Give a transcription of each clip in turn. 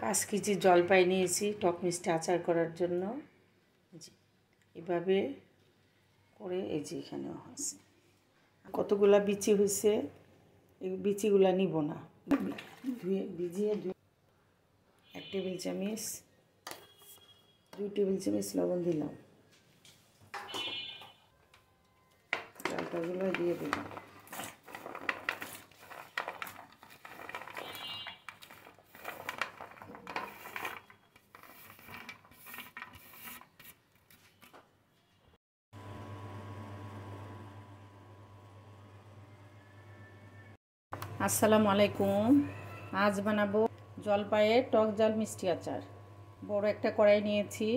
5 KG জলপাই নিয়েছি টক মিষ্টি আচার করার জন্য। এভাবে করে এই যে এখানেও আছে, কতগুলা বিচি হয়েছে, এই বিচিগুলা নিব না, ভিজিয়ে 1 টেবিল চামচ 2 টেবিল চামচ লবণ দিলাম, জলপাইগুলো দিয়ে দিলাম। আসসালামু আলাইকুম। আজ বানাবো জলপাইয়ের টক ঝাল মিষ্টি আচার। বড় একটা কড়াই নিয়েছি,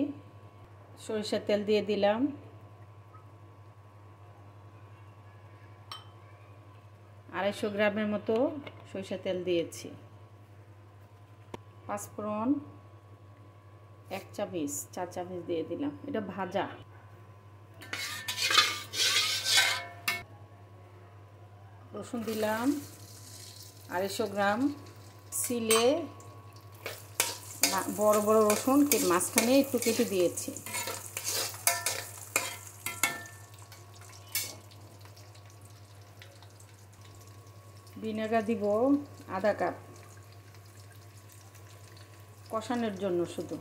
সরিষার তেল দিয়ে দিলাম, আড়াইশো গ্রামের মতো সরিষার তেল দিয়েছি। পাঁচফোড়ন 1 চামচ 4 চামচ দিয়ে দিলাম, এটা ভাজা। রসুন দিলাম 250 গ্রাম, সিলে বড় বড় রসুন মাঝখানে একটু কেটে দিয়েছি। ভিনেগার দিব আধা কাপ, কষানোর জন্য শুধু।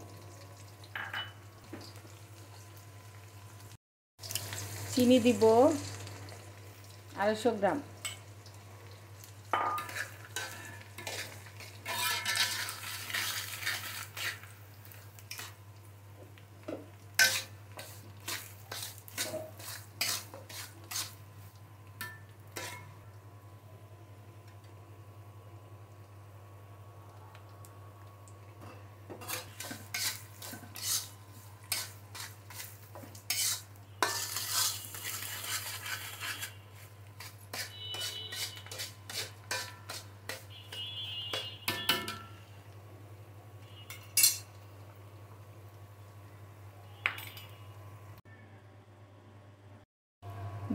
চিনি দিব 250 গ্রাম।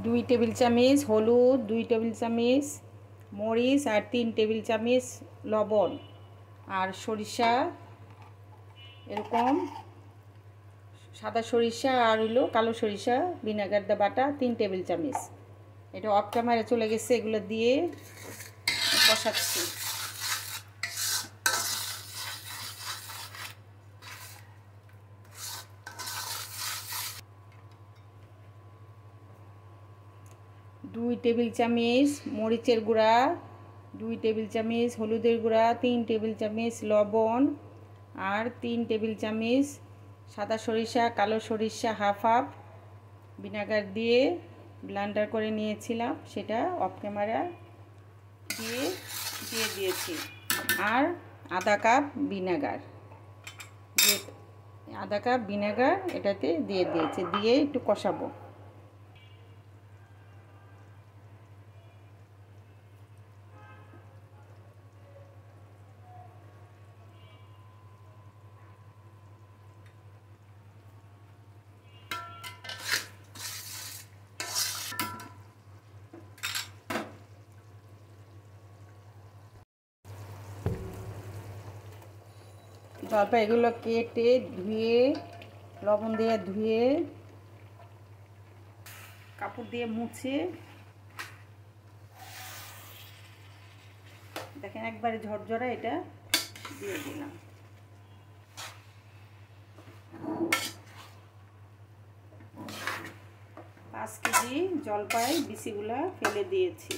দুই টেবিল চামচ হলুদ, 2 টেবিল চামচ মরিচ আর 3 টেবিল চামচ লবণ, আর সরিষা এরকম সাদা সরিষা আর হইলো কালো সরিষা ভিনেগার দা বাটা 3 টেবিল চামচ। এটা অফ ক্যামেরা চলে গেছে, এগুলো দিয়ে কষাচ্ছি। দুই টেবিল চামচ মরিচের গুঁড়া, 2 টেবিল চামচ হলুদের গুঁড়া, 3 টেবিল চামচ লবণ আর 3 টেবিল চামচ সাদা সরিষা কালো সরিষা হাফ ভিনেগার দিয়ে ব্লেন্ডার করে নিয়েছিলাম, সেটা অফ ক্যামেরা দিয়ে দিয়েছি। আর আধা কাপ ভিনেগার, এটাতে দিয়ে দিয়েছি, দিয়ে একটু কষাবো। তারপর এগুলো কেটে ধুয়ে লবণ দিয়ে ধুয়ে কাপড় দিয়ে মুছে দেখেন একবারে ঝরঝরা, এটা দিয়ে দিলাম। পাঁচ কেজি জলপাই বিচিগুলা ফেলে দিয়েছি।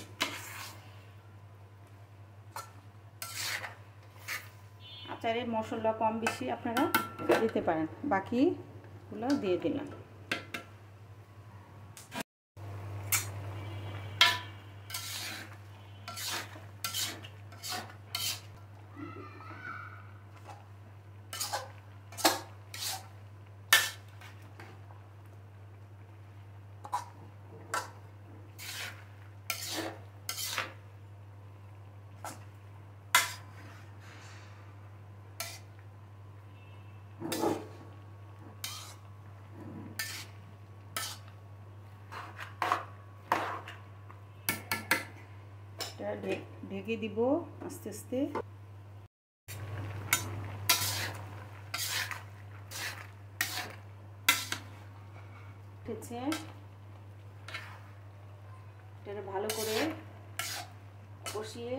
আচারে মশলা কম বেশি আপনারা দিতে পারেন, বাকিগুলো দিয়ে দিলাম। ঢেকে দিব আস্তে আস্তে। বসিয়ে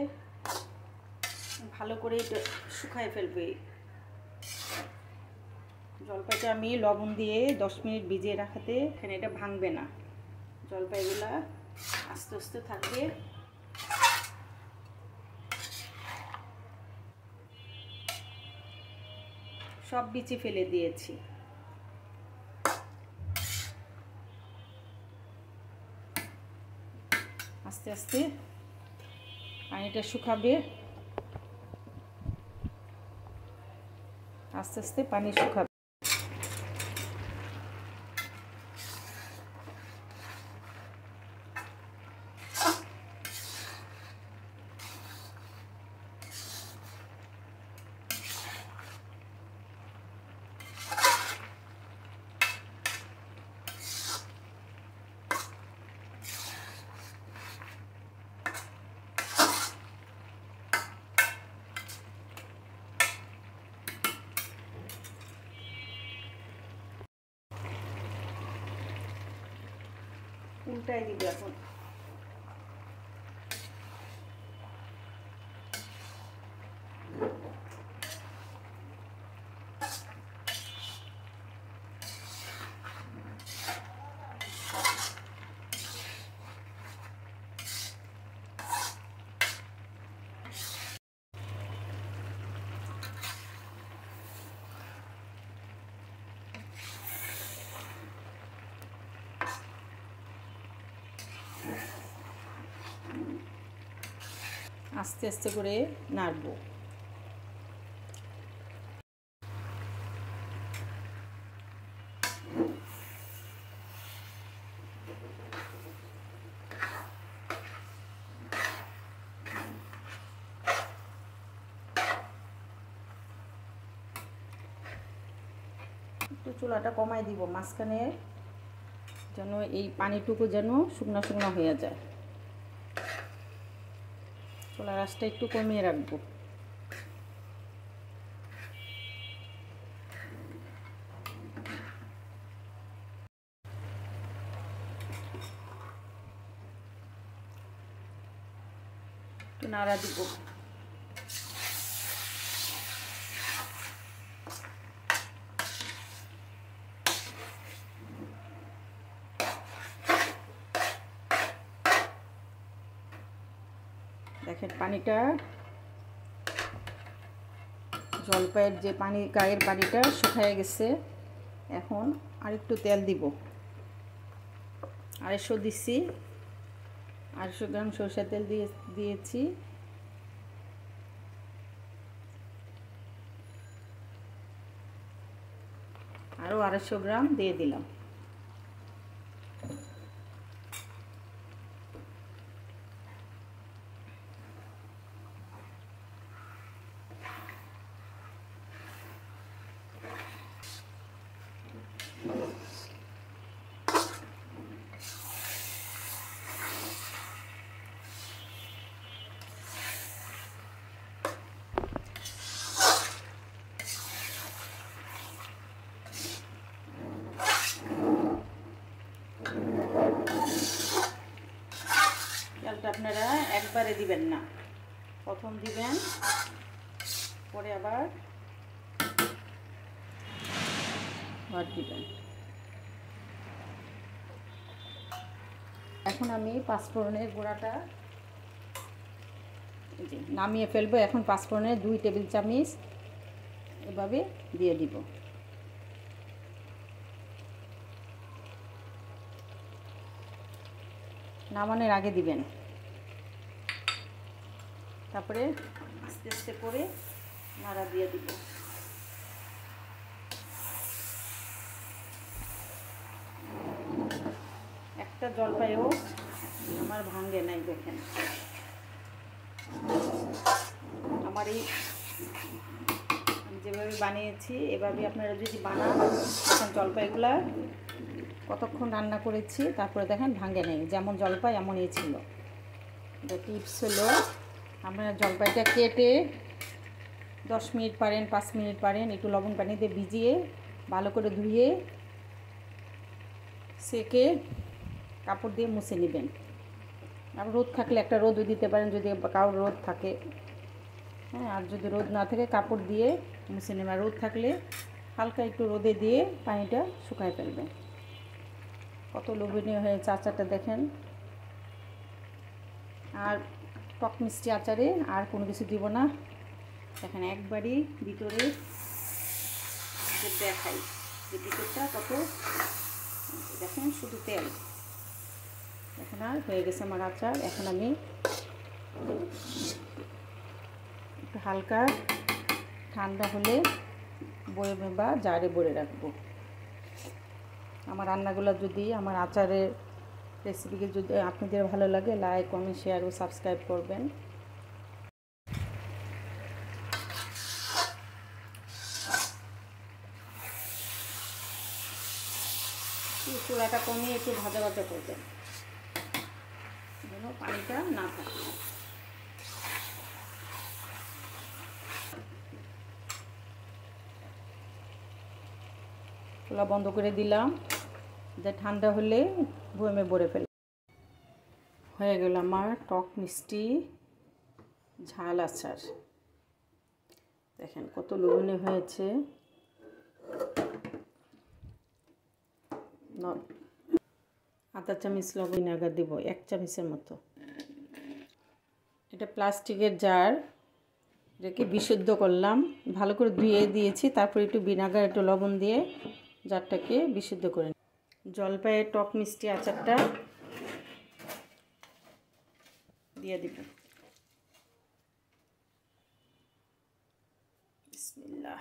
ভালো করে এটা শুকায় ফেলবে। জলপাইটা আমি লবণ দিয়ে 10 মিনিট ভিজিয়ে রাখাতে এখানে এটা ভাঙবে না, জলপাইগুলা আস্তে আস্তে থাকবে। সব বিচি ফেলে দিয়েছি। আস্তে আস্তে পানিটা শুকাবে, আস্তে আস্তে পানি শুকাবে। উল্টাই দিব এখন। আস্তে আস্তে করে নাড়বো। একটু চুলাটা কমাই দিব মাঝখানে, যেন এই পানিটুকু যেন শুকনো শুকনো হয়ে যায়। চুলার আঁচটা একটু কমিয়ে রাখবো। একটু নাড়া দিব। দেখেন পানিটা, জলপাইয়ের যে পানি গায়ের পানিটা শুকিয়ে গেছে। এখন আরেকটু তেল দিব। 250 দিচ্ছি, 250 গ্রাম সরষের তেল দিয়েছি। আরও 250 গ্রাম দিয়ে দিলাম। তেলটা আপনারা একবারে দিবেন না, প্রথম দিবেন, পরে আবার দিবেন। এখন আমি পাঁচফোড়নের গুঁড়াটা নামিয়ে ফেলবো। এখন পাঁচফোড়নের 2 টেবিল চামচ এভাবে দিয়ে দিব। নামানোর আগে দিবেন, তারপরে আস্তে আস্তে করে নাড়া দিয়ে দিব। একটা জলপাইও আমার ভাঙে নাই। দেখেন আমার এই যেভাবে বানিয়েছি এভাবে আপনারা যদি বানান, তখন জলপাইগুলা কতক্ষণ রান্না করেছি, তারপরে দেখেন ভাঙে নেই। যেমন জলপাই এমনই ছিল। এটা টিপস হলো, আপনারা জলপাইটা কেটে 10 মিনিট পারেন, 5 মিনিট পারেন, একটু লবণ পানিতে ভিজিয়ে ভালো করে ধুয়ে সেকে কাপড় দিয়ে মুছে নেবেন। আর রোদ থাকলে একটা রোদও দিতে পারেন যদি কারোর রোদ থাকে। হ্যাঁ, আর যদি রোদ না থাকে কাপড় দিয়ে মুছে নেবেন। রোদ থাকলে হালকা একটু রোদে দিয়ে পানিটা শুকায় ফেলবেন। কত লোভনীয় হয়েছে আচারটা দেখেন। আর টক মিষ্টি আচারে আর কোনো কিছু দিব না। দেখেন একবারই ভিতরে দেখাই যে ভিতরটা কত, দেখেন শুধু তেল। এখন আর হয়ে গেছে আমার আচার। এখন আমি একটু হালকা ঠান্ডা হলে বয়মে বা জারে ভরে রাখবো। আমার রান্নাগুলো যদি, আমার আচারের রেসিপিকে যদি আপনাদের ভালো লাগে, লাইক, কমেন্ট, শেয়ার ও সাবস্ক্রাইব করবেন। চুলাটা কমিয়ে একটু ভাজা ভাজা করবেন যেন পানিটা না থাকে। চুলা বন্ধ করে দিলাম, যে ঠান্ডা হলে বয়মে ভরে ফেল। হয়ে গেল আমার টক মিষ্টি ঝাল আচার। দেখেন কত লোভনীয় হয়েছে। আধা চামচ লবণ ভিনেগার দেব, 1 চামচের মতো। এটা প্লাস্টিকের জার, রেখে বিশুদ্ধ করলাম, ভালো করে ধুয়ে দিয়েছি। তারপর একটু ভিনেগার একটু লবণ দিয়ে জারটাকে বিশুদ্ধ করে। জলপাইয়ের টক মিষ্টি আচারটা দিয়ে দিব। বিসমিল্লাহ।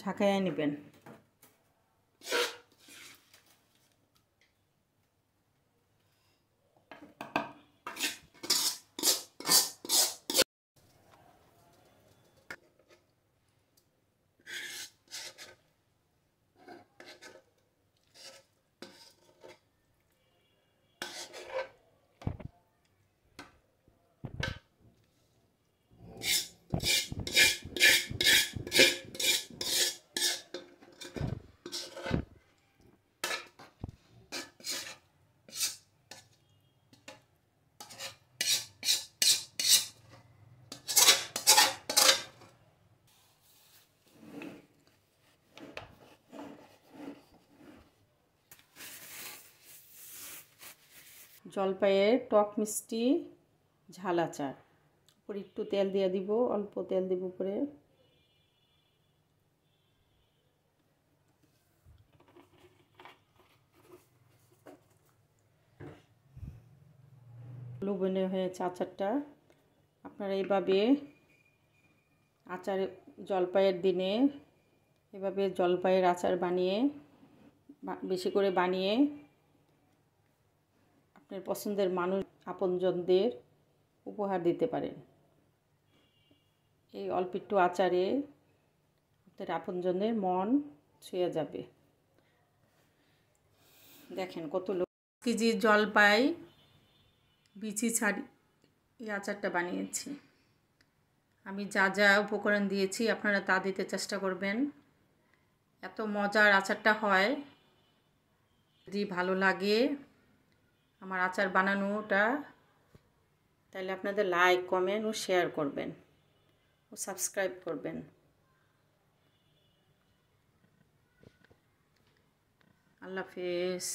ঝাঁকাইয়া নেবেন। জলপাইয়ের টক মিষ্টি ঝাল আচার। উপরে একটু তেল দিয়ে দিব, অল্প তেল দিব উপরে। লোভনীয় হয়েছে আচারটা। আপনারা এইভাবে আচার, জলপাইয়ের দিনে এভাবে জলপাইয়ের আচার বানিয়ে, বেশি করে বানিয়ে আপনার পছন্দের মানুষ, আপনজনদের উপহার দিতে পারেন। এই অল্প একটু আচারে আপনার আপনজনের মন ছুঁয়ে যাবে। দেখেন কত কেজি জলপাই বিচি ছাড়ি এই আচারটা বানিয়েছি। আমি যা যা উপকরণ দিয়েছি আপনারা তা দিতে চেষ্টা করবেন। এত মজার আচারটা হয়। যদি ভালো লাগে আমার আচার বানানোটা, তাহলে আপনাদের লাইক, কমেন্ট ও শেয়ার করবেন ও সাবস্ক্রাইব করবেন। আল্লাহ হাফেজ।